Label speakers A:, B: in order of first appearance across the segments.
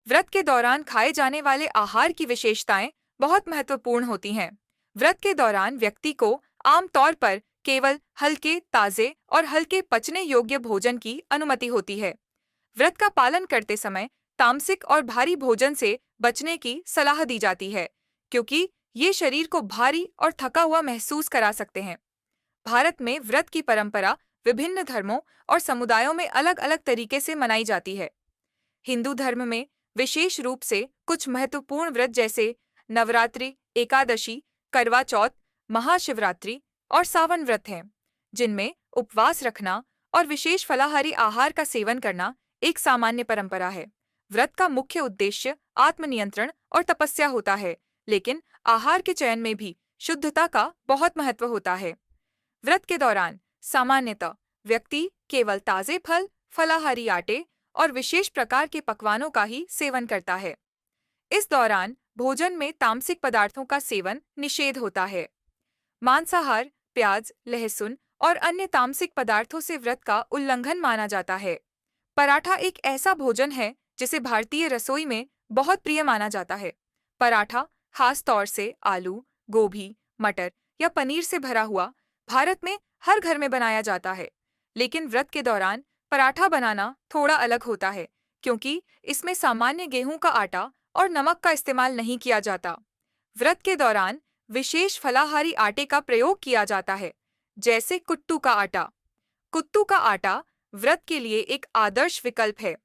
A: व्रत के दौरान खाए जाने वाले आहार की विशेषताएं बहुत महत्वपूर्ण होती हैं। व्रत के दौरान व्यक्ति को आमतौर पर केवल हल्के, ताजे और हल्के पचने योग्य भोजन की अनुमति होती है। व्रत का पालन करते समय तामसिक और भारी भोजन से बचने की सलाह दी जाती है, क्योंकि ये शरीर को भारी और थका हुआ महसूस करा सकते हैं। भारत में व्रत की परंपरा विभिन्न धर्मों और समुदायों में अलग-अलग तरीके से मनाई जाती है। हिंदू धर्म में विशेष रूप से कुछ महत्वपूर्ण व्रत जैसे नवरात्रि, एकादशी, करवा चौथ, महाशिवरात्रि और सावन व्रत हैं, जिनमें उपवास रखना और विशेष फलाहारी आहार का सेवन करना एक सामान्य परंपरा है। व्रत का मुख्य उद्देश्य आत्मनियंत्रण और तपस्या होता है, लेकिन आहार के चयन में भी शुद्धता का बहुत महत्व होता है। व्रत के दौरान सामान्यतः व्यक्ति केवल ताजे फल, फलाहारी आटे और विशेष प्रकार के पकवानों का ही सेवन करता है। इस दौरान भोजन में तामसिक पदार्थों का सेवन निषेध होता है। मांसाहार, प्याज, लहसुन और अन्य तामसिक पदार्थों से व्रत का उल्लंघन माना जाता है। पराठा एक ऐसा भोजन है जिसे भारतीय रसोई में बहुत प्रिय माना जाता है। पराठा खास तौर से आलू, गोभी, मटर या पनीर से भरा हुआ भारत में हर घर में बनाया जाता है। लेकिन व्रत के दौरान पराठा बनाना थोड़ा अलग होता है, क्योंकि इसमें सामान्य गेहूं का आटा और नमक का इस्तेमाल नहीं किया जाता। व्रत के दौरान विशेष फलाहारी आटे का प्रयोग किया जाता है, जैसे कुट्टू का आटा। कुट्टू का आटा व्रत के लिए एक आदर्श विकल्प है।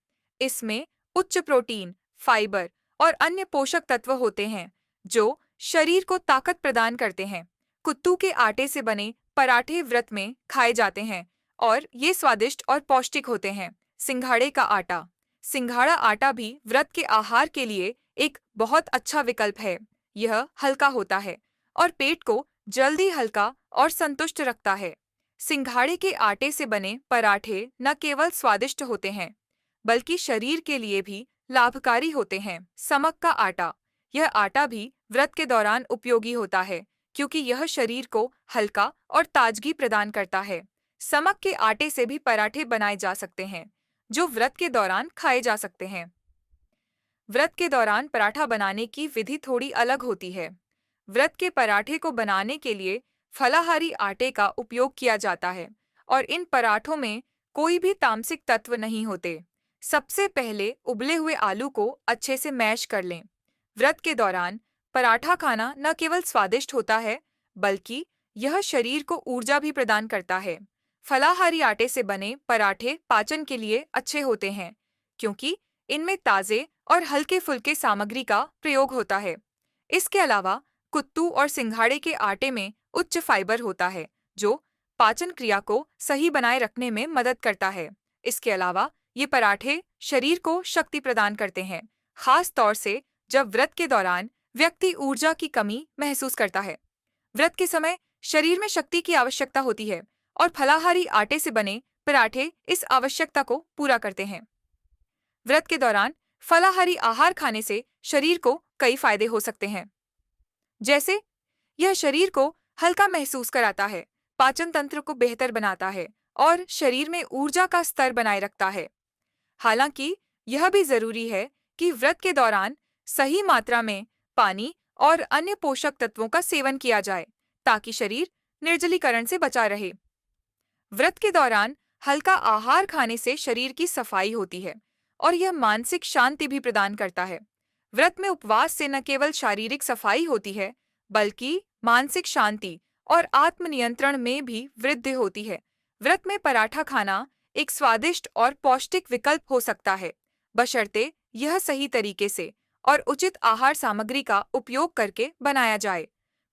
A: इसमें उच्च प्रोटीन, फाइबर और अन्य पोषक तत्व होते हैं, जो शरीर को ताकत प्रदान करते हैं। कुट्टू के आटे से बने पराठे व्रत में खाए जाते हैं और ये स्वादिष्ट और पौष्टिक होते हैं। सिंघाड़े का आटा। सिंघाड़ा आटा भी व्रत के आहार के लिए एक बहुत अच्छा विकल्प है। यह हल्का होता है और पेट को जल्दी हल्का और संतुष्ट रखता है। सिंघाड़े के आटे से बने पराठे न केवल स्वादिष्ट होते हैं, बल्कि शरीर के लिए भी लाभकारी होते हैं। समक का आटा। यह आटा भी व्रत के दौरान उपयोगी होता है, क्योंकि यह शरीर को हल्का और ताजगी प्रदान करता है। समक के आटे से भी पराठे बनाए जा सकते हैं, जो व्रत के दौरान खाए जा सकते हैं। व्रत के दौरान पराठा बनाने की विधि थोड़ी अलग होती है। व्रत के पराठे को बनाने के लिए फलाहारी आटे का उपयोग किया जाता है और इन पराठों में कोई भी तामसिक तत्व नहीं होते। सबसे पहले उबले हुए आलू को अच्छे से मैश कर लें। व्रत के दौरान पराठा खाना न केवल स्वादिष्ट होता है, बल्कि यह शरीर को ऊर्जा भी प्रदान करता है। फलाहारी आटे से बने पराठे पाचन के लिए अच्छे होते हैं, क्योंकि इनमें ताजे और हल्के फुल्के सामग्री का प्रयोग होता है। इसके अलावा कुट्टू और सिंघाड़े के आटे में उच्च फाइबर होता है, जो पाचन क्रिया को सही बनाए रखने में मदद करता है। इसके अलावा ये पराठे शरीर को शक्ति प्रदान करते हैं, खास तौर से जब व्रत के दौरान व्यक्ति ऊर्जा की कमी महसूस करता है। व्रत के समय शरीर में शक्ति की आवश्यकता होती है और फलाहारी आटे से बने पराठे इस आवश्यकता को पूरा करते हैं। व्रत के दौरान फलाहारी आहार खाने से शरीर को कई फायदे हो सकते हैं, जैसे यह शरीर को हल्का महसूस कराता है, पाचन तंत्र को बेहतर बनाता है और शरीर में ऊर्जा का स्तर बनाए रखता है। हालांकि यह भी जरूरी है कि व्रत के दौरान सही मात्रा में पानी और अन्य पोषक तत्वों का सेवन किया जाए, ताकि शरीर निर्जलीकरण से बचा रहे। व्रत के दौरान हल्का आहार खाने से शरीर की सफाई होती है और यह मानसिक शांति भी प्रदान करता है। व्रत में उपवास से न केवल शारीरिक सफाई होती है, बल्कि मानसिक शांति और आत्मनियंत्रण में भी वृद्धि होती है। व्रत में पराठा खाना एक स्वादिष्ट और पौष्टिक विकल्प हो सकता है, बशर्ते यह सही तरीके से और उचित आहार सामग्री का उपयोग करके बनाया जाए।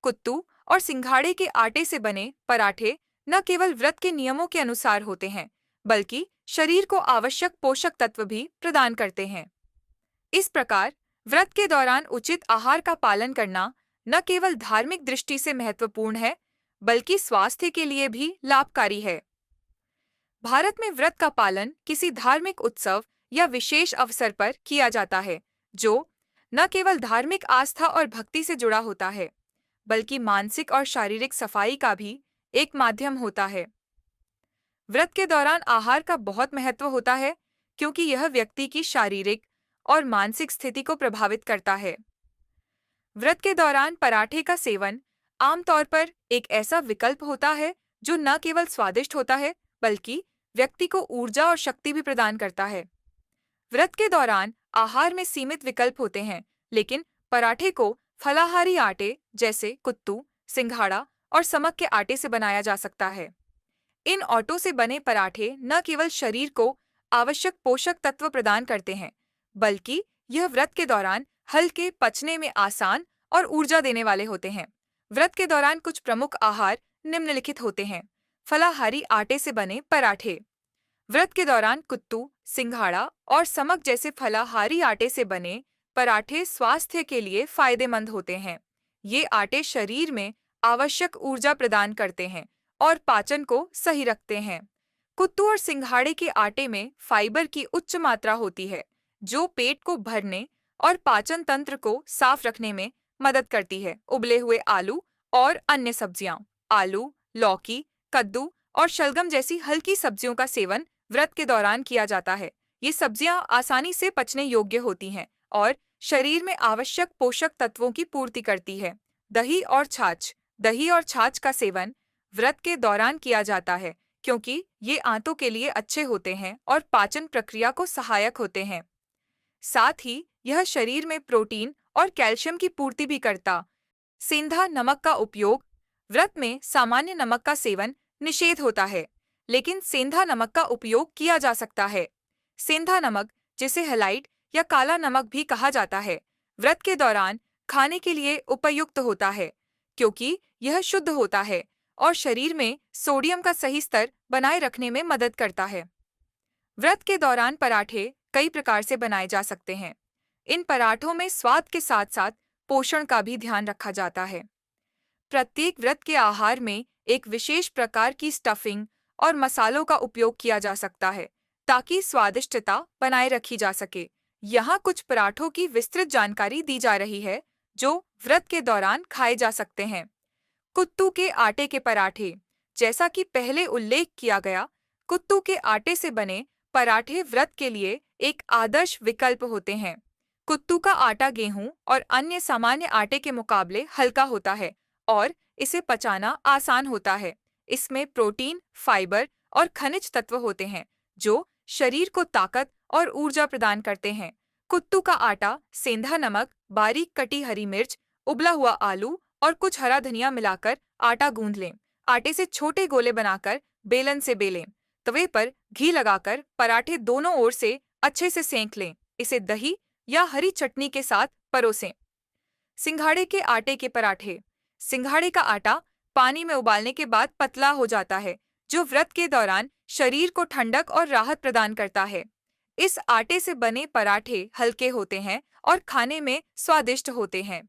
A: कुट्टू और सिंघाड़े के आटे से बने पराठे न केवल व्रत के नियमों के अनुसार होते हैं, बल्कि शरीर को आवश्यक पोषक तत्व भी प्रदान करते हैं। इस प्रकार व्रत के दौरान उचित आहार का पालन करना न केवल धार्मिक दृष्टि से महत्वपूर्ण है, बल्कि स्वास्थ्य के लिए भी लाभकारी है। भारत में व्रत का पालन किसी धार्मिक उत्सव या विशेष अवसर पर किया जाता है, जो न केवल धार्मिक आस्था और भक्ति से जुड़ा होता है, बल्कि मानसिक और शारीरिक सफाई का भी एक माध्यम होता है। व्रत के दौरान आहार का बहुत महत्व होता है, क्योंकि यह व्यक्ति की शारीरिक और मानसिक स्थिति को प्रभावित करता है। व्रत के दौरान पराठे का सेवन आमतौर पर एक ऐसा विकल्प होता है जो न केवल स्वादिष्ट होता है बल्कि व्यक्ति को ऊर्जा और शक्ति भी प्रदान करता है। व्रत के दौरान आहार में सीमित विकल्प होते हैं, लेकिन पराठे को फलाहारी आटे जैसे कुत्तू, सिंघाड़ा और समक के आटे से बनाया जा सकता है। इन आटों से बने पराठे न केवल शरीर को आवश्यक पोषक तत्व प्रदान करते हैं, बल्कि यह व्रत के दौरान हल्के, पचने में आसान और ऊर्जा देने वाले होते हैं। व्रत के दौरान कुछ प्रमुख आहार निम्नलिखित होते हैं। फलाहारी आटे से बने पराठे। व्रत के दौरान कुत्तू, सिंघाड़ा और समक जैसे फलाहारी आटे से बने पराठे स्वास्थ्य के लिए फायदेमंद होते हैं। ये आटे शरीर में आवश्यक ऊर्जा प्रदान करते हैं और पाचन को सही रखते हैं। कुत्तू और सिंघाड़े के आटे में फाइबर की उच्च मात्रा होती है, जो पेट को भरने और पाचन तंत्र को साफ रखने में मदद करती है। उबले हुए आलू और अन्य सब्जियां, आलू, लौकी, कद्दू और शलगम जैसी हल्की सब्जियों का सेवन व्रत के दौरान किया जाता है। ये सब्जियां आसानी से पचने योग्य होती हैं और शरीर में आवश्यक पोषक तत्वों की पूर्ति करती है। दही और छाछ। दही और छाछ का सेवन व्रत के दौरान किया जाता है क्योंकि ये आंतों के लिए अच्छे होते हैं और पाचन प्रक्रिया को सहायक होते हैं। साथ ही यह शरीर में प्रोटीन और कैल्शियम की पूर्ति भी करता। सेंधा नमक का उपयोग। व्रत में सामान्य नमक का सेवन निषेध होता है, लेकिन सेंधा नमक का उपयोग किया जा सकता है। सेंधा नमक, जिसे हैलाइड या काला नमक भी कहा जाता है, व्रत के दौरान खाने के लिए उपयुक्त होता है क्योंकि यह शुद्ध होता है और शरीर में सोडियम का सही स्तर बनाए रखने में मदद करता है। व्रत के दौरान पराठे कई प्रकार से बनाए जा सकते हैं। इन पराठों में स्वाद के साथ साथ पोषण का भी ध्यान रखा जाता है। प्रत्येक व्रत के आहार में एक विशेष प्रकार की स्टफिंग और मसालों का उपयोग किया जा सकता है ताकि स्वादिष्टता बनाए रखी जा सके। यहाँ कुछ पराठों की विस्तृत जानकारी दी जा रही है जो व्रत के दौरान खाए जा सकते हैं। कुत्तू के आटे के पराठे। जैसा कि पहले उल्लेख किया गया, कुत्तू के आटे से बने पराठे व्रत के लिए एक आदर्श विकल्प होते हैं। कुत्तू का आटा गेहूं और अन्य सामान्य आटे के मुकाबले हल्का होता है और इसे पचाना आसान होता है। इसमें प्रोटीन, फाइबर और खनिज तत्व होते हैं जो शरीर को ताकत और ऊर्जा प्रदान करते हैं। कुत्तू का आटा, सेंधा नमक, बारीक कटी हरी मिर्च, उबला हुआ आलू और कुछ हरा धनिया मिलाकर आटा गूंद लें। आटे से छोटे गोले बनाकर बेलन से बेलें। तवे पर घी लगाकर पराठे दोनों ओर से अच्छे से सेंक लें। इसे दही या हरी चटनी के साथ परोसें। सिंघाड़े के आटे के पराठे। सिंघाड़े का आटा पानी में उबालने के बाद पतला हो जाता है, जो व्रत के दौरान शरीर को ठंडक और राहत प्रदान करता है। इस आटे से बने पराठे हल्के होते हैं और खाने में स्वादिष्ट होते हैं।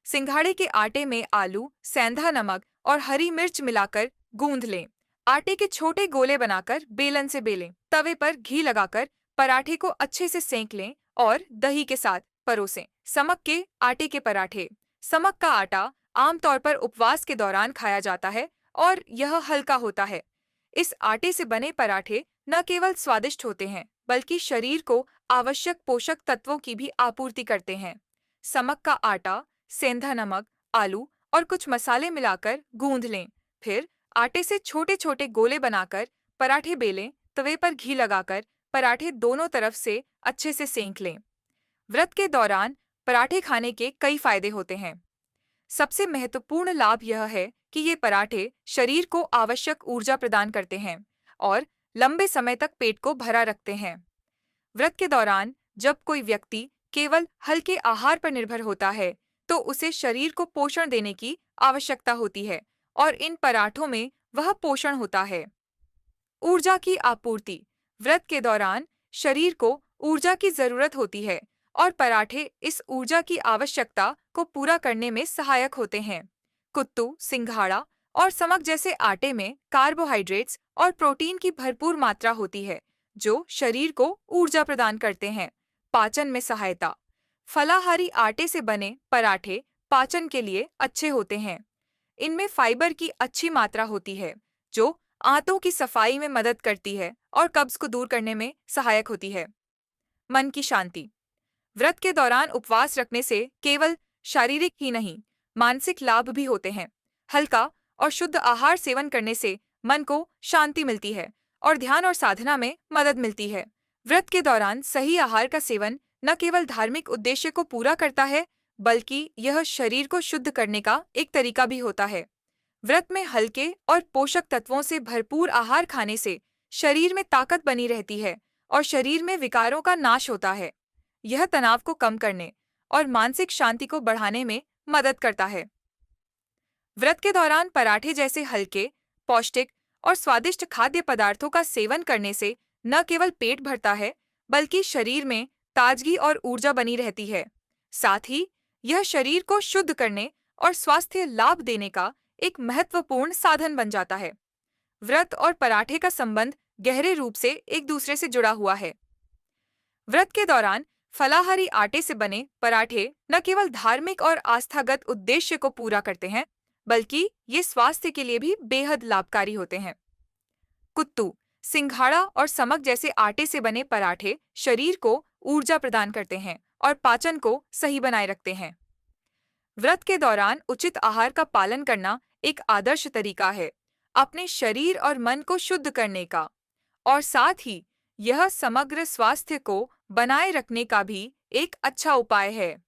A: सिंघाड़े के आटे में आलू, सेंधा नमक और हरी मिर्च मिलाकर गूंद लें। आटे के छोटे गोले बनाकर बेलन से बेलें। तवे पर घी लगाकर पराठे को अच्छे से सेंक लें और दही के साथ परोसें। समक के आटे के पराठे। समक का आटा आमतौर पर उपवास के दौरान खाया जाता है और यह हल्का होता है। इस आटे से बने पराठे न केवल स्वादिष्ट होते हैं बल्कि शरीर को आवश्यक पोषक तत्वों की भी आपूर्ति करते हैं। समक का आटा, सेंधा नमक, आलू और कुछ मसाले मिलाकर गूंद लें। फिर आटे से छोटे छोटे गोले बनाकर पराठे बेलें। तवे पर घी लगाकर पराठे दोनों तरफ से अच्छे से सेंक लें। व्रत के दौरान पराठे खाने के कई फायदे होते हैं। सबसे महत्वपूर्ण लाभ यह है कि ये पराठे शरीर को आवश्यक ऊर्जा प्रदान करते हैं और लंबे समय तक पेट को भरा रखते हैं। व्रत के दौरान जब कोई व्यक्ति केवल हल्के आहार पर निर्भर होता है, तो उसे शरीर को पोषण देने की आवश्यकता होती है और इन पराठों में वह पोषण होता है। ऊर्जा की आपूर्ति। व्रत के दौरान शरीर को ऊर्जा की जरूरत होती है और पराठे इस ऊर्जा की आवश्यकता को पूरा करने में सहायक होते हैं। कुत्तू, सिंघाड़ा और समक जैसे आटे में कार्बोहाइड्रेट्स और प्रोटीन की भरपूर मात्रा होती है, जो शरीर को ऊर्जा प्रदान करते हैं। पाचन में सहायता। फलाहारी आटे से बने पराठे पाचन के लिए अच्छे होते हैं। इनमें फाइबर की अच्छी मात्रा होती है, जो आंतों की सफाई में मदद करती है और कब्ज को दूर करने में सहायक होती है। मन की शांति। व्रत के दौरान उपवास रखने से केवल शारीरिक ही नहीं, मानसिक लाभ भी होते हैं। हल्का और शुद्ध आहार सेवन करने से मन को शांति मिलती है और ध्यान और साधना में मदद मिलती है। व्रत के दौरान सही आहार का सेवन न केवल धार्मिक उद्देश्य को पूरा करता है, बल्कि यह शरीर को शुद्ध करने का एक तरीका भी होता है। व्रत में हल्के और पोषक तत्वों से भरपूर आहार खाने से शरीर में ताकत बनी रहती है और शरीर में विकारों का नाश होता है। यह तनाव को कम करने और मानसिक शांति को बढ़ाने में मदद करता है। व्रत के दौरान पराठे जैसे हल्के, पौष्टिक और स्वादिष्ट खाद्य पदार्थों का सेवन करने से न केवल पेट भरता है, बल्कि शरीर में ताजगी और ऊर्जा बनी रहती है। साथ ही यह शरीर को शुद्ध करने और स्वास्थ्य लाभ देने का एक महत्वपूर्ण साधन बन जाता है। व्रत और पराठे का संबंध गहरे रूप से एक दूसरे से जुड़ा हुआ है। व्रत के दौरान फलाहारी आटे से बने पराठे न केवल धार्मिक और आस्थागत उद्देश्य को पूरा करते हैं, बल्कि ये स्वास्थ्य के लिए भी बेहद लाभकारी होते हैं। कुत्तू, सिंघाड़ा और समक जैसे आटे से बने पराठे शरीर को ऊर्जा प्रदान करते हैं और पाचन को सही बनाए रखते हैं। व्रत के दौरान उचित आहार का पालन करना एक आदर्श तरीका है अपने शरीर और मन को शुद्ध करने का, और साथ ही यह समग्र स्वास्थ्य को बनाए रखने का भी एक अच्छा उपाय है।